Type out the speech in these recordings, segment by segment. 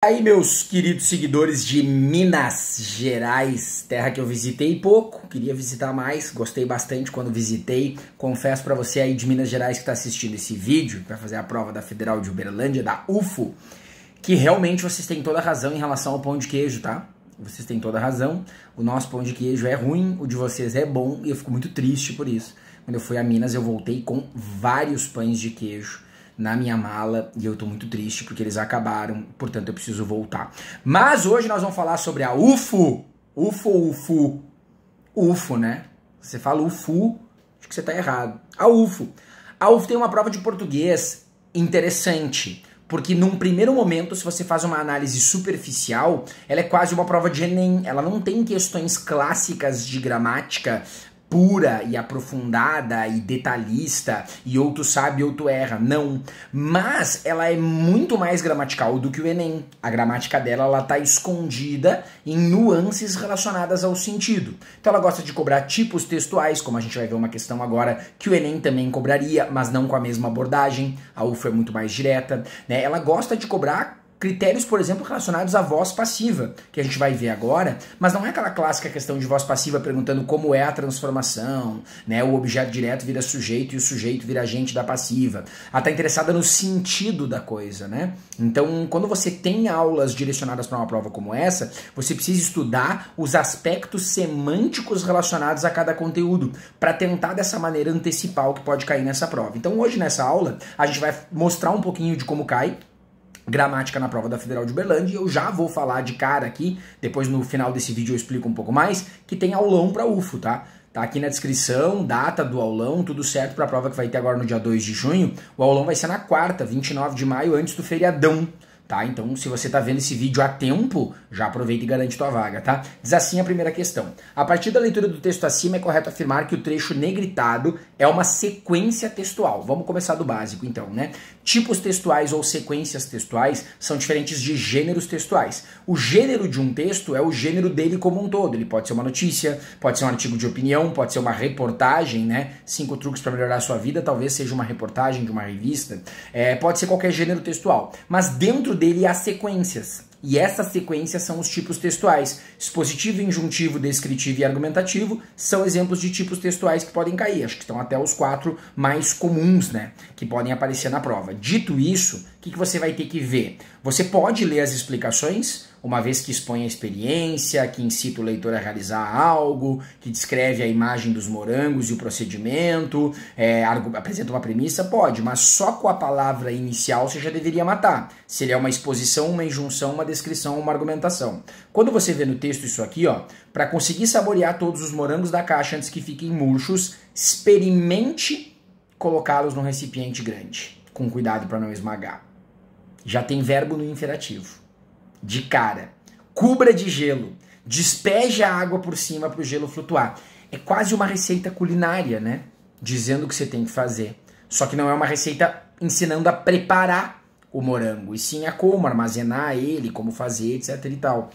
Aí, meus queridos seguidores de Minas Gerais, terra que eu visitei pouco, queria visitar mais, gostei bastante quando visitei. Confesso pra você aí de Minas Gerais que tá assistindo esse vídeo, para fazer a prova da Federal de Uberlândia, da UFO, que realmente vocês têm toda a razão em relação ao pão de queijo, tá? Vocês têm toda a razão, o nosso pão de queijo é ruim, o de vocês é bom, e eu fico muito triste por isso. Quando eu fui a Minas, eu voltei com vários pães de queijo na minha mala e eu tô muito triste porque eles acabaram, portanto eu preciso voltar. Mas hoje nós vamos falar sobre a UFO. UFO, né? Você fala UFO, acho que você tá errado. A UFO. A UFO tem uma prova de português interessante, porque num primeiro momento, se você faz uma análise superficial, ela é quase uma prova de Enem. Ela não tem questões clássicas de gramática pura e aprofundada e detalhista, e ou tu sabe ou tu erra, não. Mas ela é muito mais gramatical do que o Enem. A gramática dela, ela tá escondida em nuances relacionadas ao sentido. Então ela gosta de cobrar tipos textuais, como a gente vai ver uma questão agora que o Enem também cobraria, mas não com a mesma abordagem. A UFO é muito mais direta, né? Ela gosta de cobrar critérios, por exemplo, relacionados à voz passiva, que a gente vai ver agora, mas não é aquela clássica questão de voz passiva perguntando como é a transformação, né? O objeto direto vira sujeito e o sujeito vira agente da passiva. Ela está interessada no sentido da coisa, né? Então, quando você tem aulas direcionadas para uma prova como essa, você precisa estudar os aspectos semânticos relacionados a cada conteúdo, para tentar dessa maneira antecipar o que pode cair nessa prova. Então, hoje nessa aula, a gente vai mostrar um pouquinho de como cai gramática na prova da Federal de Uberlândia, e eu já vou falar de cara aqui, depois no final desse vídeo eu explico um pouco mais, que tem aulão para UFO, tá? Tá aqui na descrição, data do aulão, tudo certo para a prova que vai ter agora no dia 2 de junho. O aulão vai ser na quarta, 29 de maio, antes do feriadão, tá? Então, se você tá vendo esse vídeo a tempo, já aproveita e garante tua vaga, tá? Diz assim a primeira questão. A partir da leitura do texto acima, é correto afirmar que o trecho negritado é uma sequência textual. Vamos começar do básico, então, né? Tipos textuais ou sequências textuais são diferentes de gêneros textuais. O gênero de um texto é o gênero dele como um todo. Ele pode ser uma notícia, pode ser um artigo de opinião, pode ser uma reportagem, né? 5 truques para melhorar a sua vida, talvez seja uma reportagem de uma revista. Pode ser qualquer gênero textual. Mas dentro dele há sequências. E essas sequências são os tipos textuais. Expositivo, injuntivo, descritivo e argumentativo são exemplos de tipos textuais que podem cair. Acho que estão até os 4 mais comuns, né, que podem aparecer na prova. Dito isso, o que você vai ter que ver? Você pode ler as explicações, uma vez que expõe a experiência, que incita o leitor a realizar algo, que descreve a imagem dos morangos e o procedimento, apresenta uma premissa, pode, mas só com a palavra inicial você já deveria matar. Se ele é uma exposição, uma injunção, uma descrição, uma argumentação. Quando você vê no texto isso aqui, ó, para conseguir saborear todos os morangos da caixa antes que fiquem murchos, experimente colocá-los num recipiente grande, com cuidado para não esmagar. Já tem verbo no imperativo. De cara. Cubra de gelo. Despeje a água por cima para o gelo flutuar. É quase uma receita culinária, né? Dizendo o que você tem que fazer. Só que não é uma receita ensinando a preparar o morango, e sim a como armazenar ele, como fazer, etc e tal.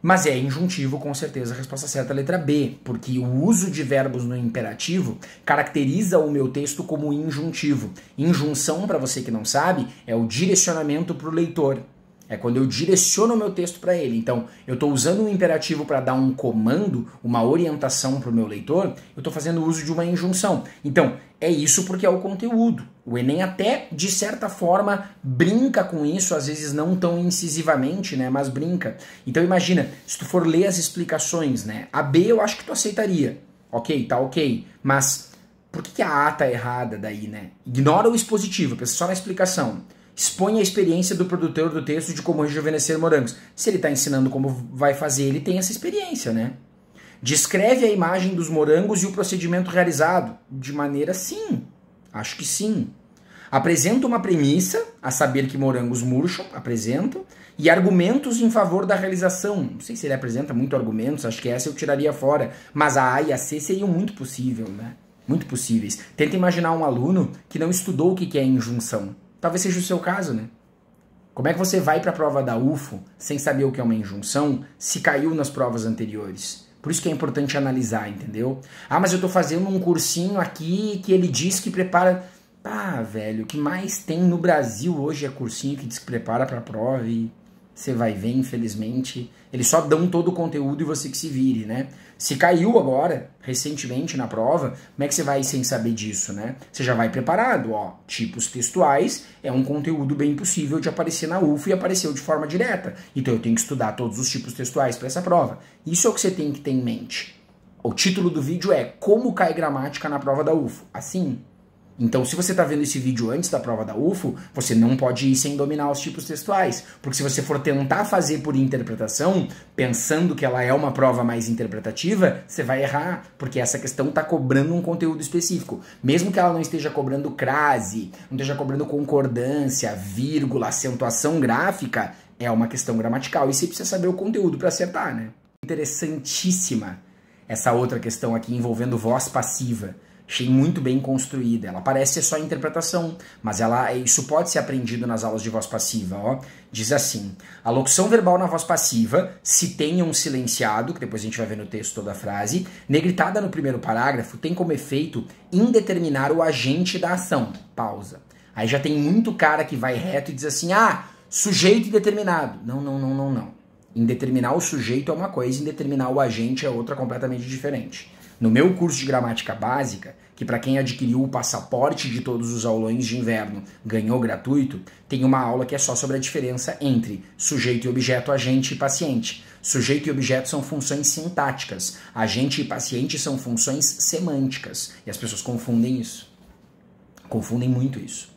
Mas é injuntivo, com certeza, a resposta certa é a letra B, porque o uso de verbos no imperativo caracteriza o meu texto como injuntivo. Injunção, para você que não sabe, é o direcionamento para o leitor. É quando eu direciono o meu texto para ele. Então, eu estou usando um imperativo para dar um comando, uma orientação para o meu leitor, eu estou fazendo uso de uma injunção. Então, é isso porque é o conteúdo. O Enem até, de certa forma, brinca com isso, às vezes não tão incisivamente, né, mas brinca. Então, imagina, se tu for ler as explicações, né, a B eu acho que tu aceitaria. Ok, tá ok, mas por que a A tá errada daí, né? Ignora o expositivo, pensa só na explicação. Expõe a experiência do produtor do texto de como rejuvenescer morangos. Se ele está ensinando como vai fazer, ele tem essa experiência, né? Descreve a imagem dos morangos e o procedimento realizado. De maneira sim. Acho que sim. Apresenta uma premissa, a saber que morangos murcham, apresenta, e argumentos em favor da realização. Não sei se ele apresenta muito argumentos, acho que essa eu tiraria fora. Mas a A e a C seriam muito possível, né? Muito possíveis. Tenta imaginar um aluno que não estudou o que é injunção. Talvez seja o seu caso, né? Como é que você vai para a prova da UFO sem saber o que é uma injunção se caiu nas provas anteriores? Por isso que é importante analisar, entendeu? Ah, mas eu tô fazendo um cursinho aqui que ele diz que prepara... Ah, velho, o que mais tem no Brasil hoje é cursinho que diz que prepara para a prova e Você vai ver, infelizmente, eles só dão todo o conteúdo e você que se vire, né? Se caiu agora, recentemente na prova, como é que você vai sem saber disso, né? Você já vai preparado, ó, tipos textuais é um conteúdo bem possível de aparecer na UFO e apareceu de forma direta. Então eu tenho que estudar todos os tipos textuais para essa prova. Isso é o que você tem que ter em mente. O título do vídeo é Como cai gramática na prova da UFO. Assim. Então, se você está vendo esse vídeo antes da prova da UFO, você não pode ir sem dominar os tipos textuais. Porque se você for tentar fazer por interpretação, pensando que ela é uma prova mais interpretativa, você vai errar, porque essa questão está cobrando um conteúdo específico. Mesmo que ela não esteja cobrando crase, não esteja cobrando concordância, vírgula, acentuação gráfica, é uma questão gramatical. E você precisa saber o conteúdo para acertar, né? Interessantíssima essa outra questão aqui envolvendo voz passiva. Achei muito bem construída. Ela parece ser só interpretação, mas isso pode ser aprendido nas aulas de voz passiva. Ó. Diz assim, a locução verbal na voz passiva, se tem um silenciado, que depois a gente vai ver no texto toda a frase, negritada no primeiro parágrafo, tem como efeito indeterminar o agente da ação. Pausa. Aí já tem muito cara que vai reto e diz assim, sujeito indeterminado. Não. Indeterminar o sujeito é uma coisa, indeterminar o agente é outra completamente diferente. No meu curso de gramática básica, que para quem adquiriu o passaporte de todos os aulões de inverno ganhou gratuito, tem uma aula que é só sobre a diferença entre sujeito e objeto, agente e paciente. Sujeito e objeto são funções sintáticas, agente e paciente são funções semânticas. E as pessoas confundem isso. Confundem muito isso.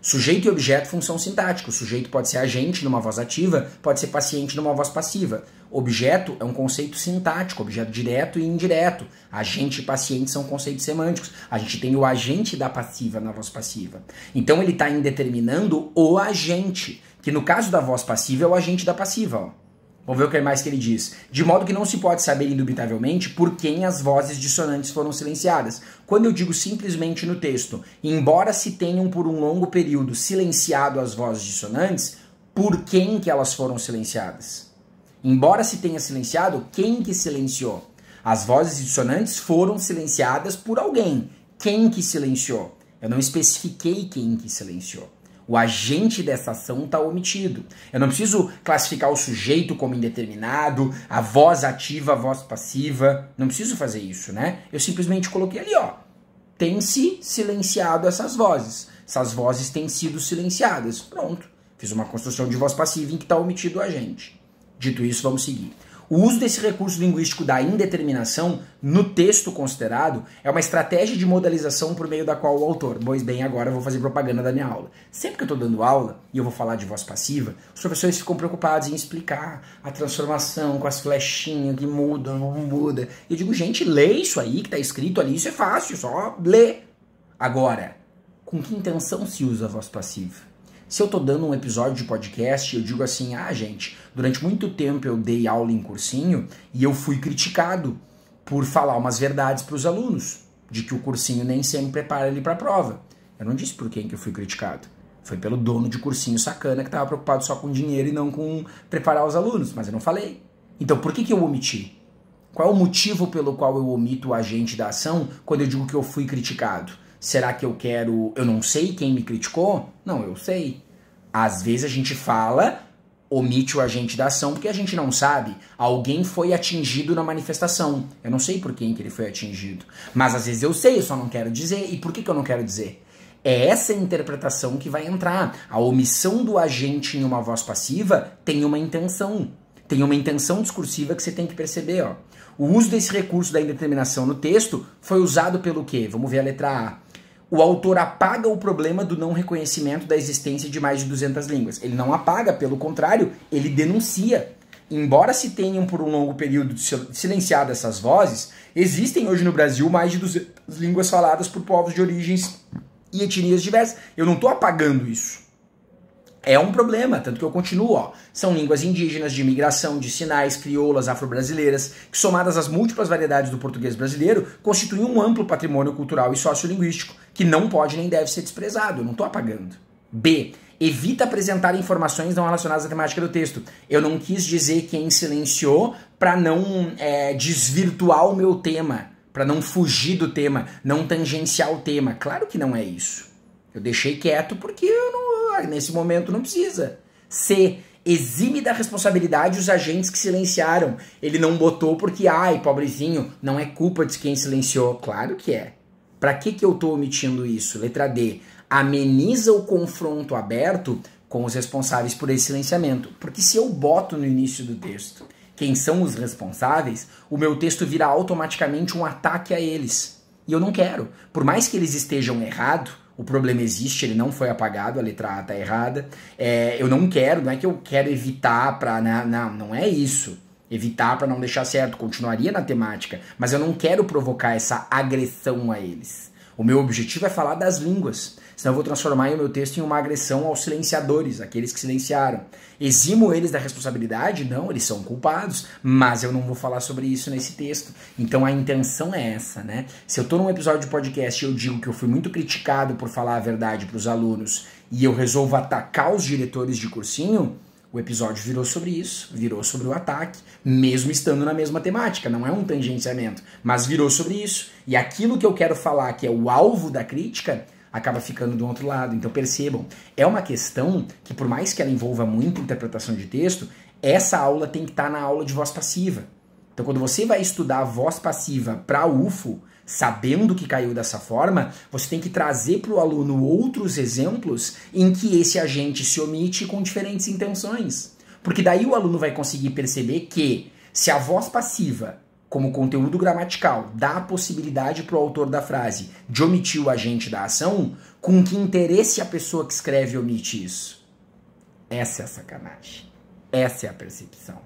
Sujeito e objeto, função sintática. O sujeito pode ser agente numa voz ativa, pode ser paciente numa voz passiva. Objeto é um conceito sintático, objeto direto e indireto. Agente e paciente são conceitos semânticos. A gente tem o agente da passiva na voz passiva. Então ele está indeterminando o agente, que no caso da voz passiva é o agente da passiva, ó. Vamos ver o que mais que ele diz. De modo que não se pode saber indubitavelmente por quem as vozes dissonantes foram silenciadas. Quando eu digo simplesmente no texto, embora se tenham por um longo período silenciado as vozes dissonantes, por quem que elas foram silenciadas? Embora se tenha silenciado, quem que silenciou? As vozes dissonantes foram silenciadas por alguém. Quem que silenciou? Eu não especifiquei quem que silenciou. O agente dessa ação está omitido. Eu não preciso classificar o sujeito como indeterminado, a voz ativa, a voz passiva. Não preciso fazer isso, né? Eu simplesmente coloquei ali, ó. Tem-se silenciado essas vozes. Essas vozes têm sido silenciadas. Pronto. Fiz uma construção de voz passiva em que está omitido o agente. Dito isso, vamos seguir. O uso desse recurso linguístico da indeterminação no texto considerado é uma estratégia de modalização por meio da qual o autor, pois bem, agora eu vou fazer propaganda da minha aula. Sempre que eu estou dando aula e eu vou falar de voz passiva, os professores ficam preocupados em explicar a transformação com as flechinhas que mudam, não muda. E eu digo, gente, lê isso aí que está escrito ali, isso é fácil, só lê. Agora, com que intenção se usa a voz passiva? Se eu tô dando um episódio de podcast, eu digo assim, gente, durante muito tempo eu dei aula em cursinho e eu fui criticado por falar umas verdades para os alunos, de que o cursinho nem sempre prepara ele para a prova. Eu não disse por quem que eu fui criticado. Foi pelo dono de cursinho sacana que estava preocupado só com dinheiro e não com preparar os alunos, mas eu não falei. Então por que eu omiti? Qual é o motivo pelo qual eu omito o agente da ação quando eu digo que eu fui criticado? Será que eu não sei quem me criticou? Não, eu sei. Às vezes a gente fala, omite o agente da ação porque a gente não sabe. Alguém foi atingido na manifestação. Eu não sei por quem que ele foi atingido. Mas às vezes eu sei, eu só não quero dizer. E por que eu não quero dizer? É essa interpretação que vai entrar. A omissão do agente em uma voz passiva tem uma intenção. Tem uma intenção discursiva que você tem que perceber, ó. O uso desse recurso da indeterminação no texto foi usado pelo quê? Vamos ver a letra A. O autor apaga o problema do não reconhecimento da existência de mais de 200 línguas. Ele não apaga, pelo contrário, ele denuncia. Embora se tenham por um longo período silenciado essas vozes, existem hoje no Brasil mais de 200 línguas faladas por povos de origens e etnias diversas. Eu não estou apagando isso. É um problema, tanto que eu continuo, ó. São línguas indígenas, de imigração, de sinais, crioulas, afro-brasileiras, que somadas às múltiplas variedades do português brasileiro, constituem um amplo patrimônio cultural e sociolinguístico, que não pode nem deve ser desprezado, eu não estou apagando. B. Evita apresentar informações não relacionadas à temática do texto. Eu não quis dizer quem silenciou para não desvirtuar o meu tema, para não fugir do tema, não tangenciar o tema. Claro que não é isso. Eu deixei quieto porque nesse momento não precisa. C. Exime da responsabilidade os agentes que silenciaram. Ele não botou porque, ai, pobrezinho, não é culpa de quem silenciou. Claro que é. Pra que eu tô omitindo isso? Letra D. Ameniza o confronto aberto com os responsáveis por esse silenciamento. Porque se eu boto no início do texto quem são os responsáveis, o meu texto vira automaticamente um ataque a eles. E eu não quero. Por mais que eles estejam errados, o problema existe, ele não foi apagado, a letra A tá errada. Eu não quero, não é que eu quero evitar pra... Não é isso. Evitar pra não deixar certo, continuaria na temática. Mas eu não quero provocar essa agressão a eles. O meu objetivo é falar das línguas. Senão eu vou transformar o meu texto em uma agressão aos silenciadores, aqueles que silenciaram. Eximo eles da responsabilidade? Não, eles são culpados, mas eu não vou falar sobre isso nesse texto. Então a intenção é essa, né? Se eu tô num episódio de podcast e eu digo que eu fui muito criticado por falar a verdade para os alunos e eu resolvo atacar os diretores de cursinho, o episódio virou sobre isso, virou sobre o ataque, mesmo estando na mesma temática, não é um tangenciamento, mas virou sobre isso. E aquilo que eu quero falar, que é o alvo da crítica, acaba ficando do outro lado. Então percebam, é uma questão que por mais que ela envolva muita interpretação de texto, essa aula tem que estar na aula de voz passiva. Então quando você vai estudar voz passiva para UFO, sabendo que caiu dessa forma, você tem que trazer para o aluno outros exemplos em que esse agente se omite com diferentes intenções. Porque daí o aluno vai conseguir perceber que se a voz passiva, como conteúdo gramatical, dá a possibilidade para o autor da frase de omitir o agente da ação, com que interesse a pessoa que escreve omite isso? Essa é a sacanagem. Essa é a percepção.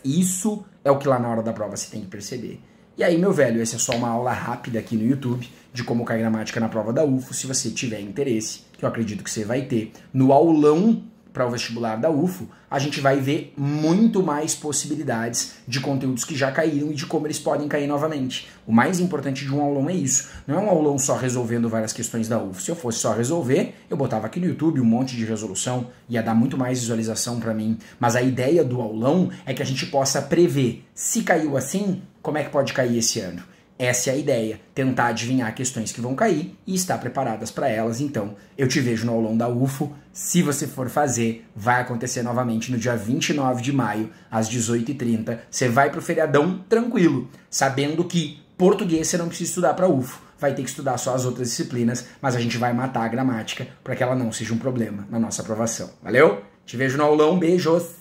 Isso é o que lá na hora da prova você tem que perceber. E aí, meu velho, essa é só uma aula rápida aqui no YouTube de como cair gramática na prova da UFO, se você tiver interesse, que eu acredito que você vai ter. No aulão para o vestibular da UFO, a gente vai ver muito mais possibilidades de conteúdos que já caíram e de como eles podem cair novamente. O mais importante de um aulão é isso. Não é um aulão só resolvendo várias questões da UFO. Se eu fosse só resolver, eu botava aqui no YouTube um monte de resolução, ia dar muito mais visualização para mim. Mas a ideia do aulão é que a gente possa prever, se caiu assim, como é que pode cair esse ano? Essa é a ideia, tentar adivinhar questões que vão cair e estar preparadas para elas. Então, eu te vejo no aulão da UFO. Se você for fazer, vai acontecer novamente no dia 29 de maio, às 18h30. Você vai pro feriadão tranquilo, sabendo que português você não precisa estudar para UFO. Vai ter que estudar só as outras disciplinas, mas a gente vai matar a gramática para que ela não seja um problema na nossa aprovação. Valeu? Te vejo no aulão, beijos!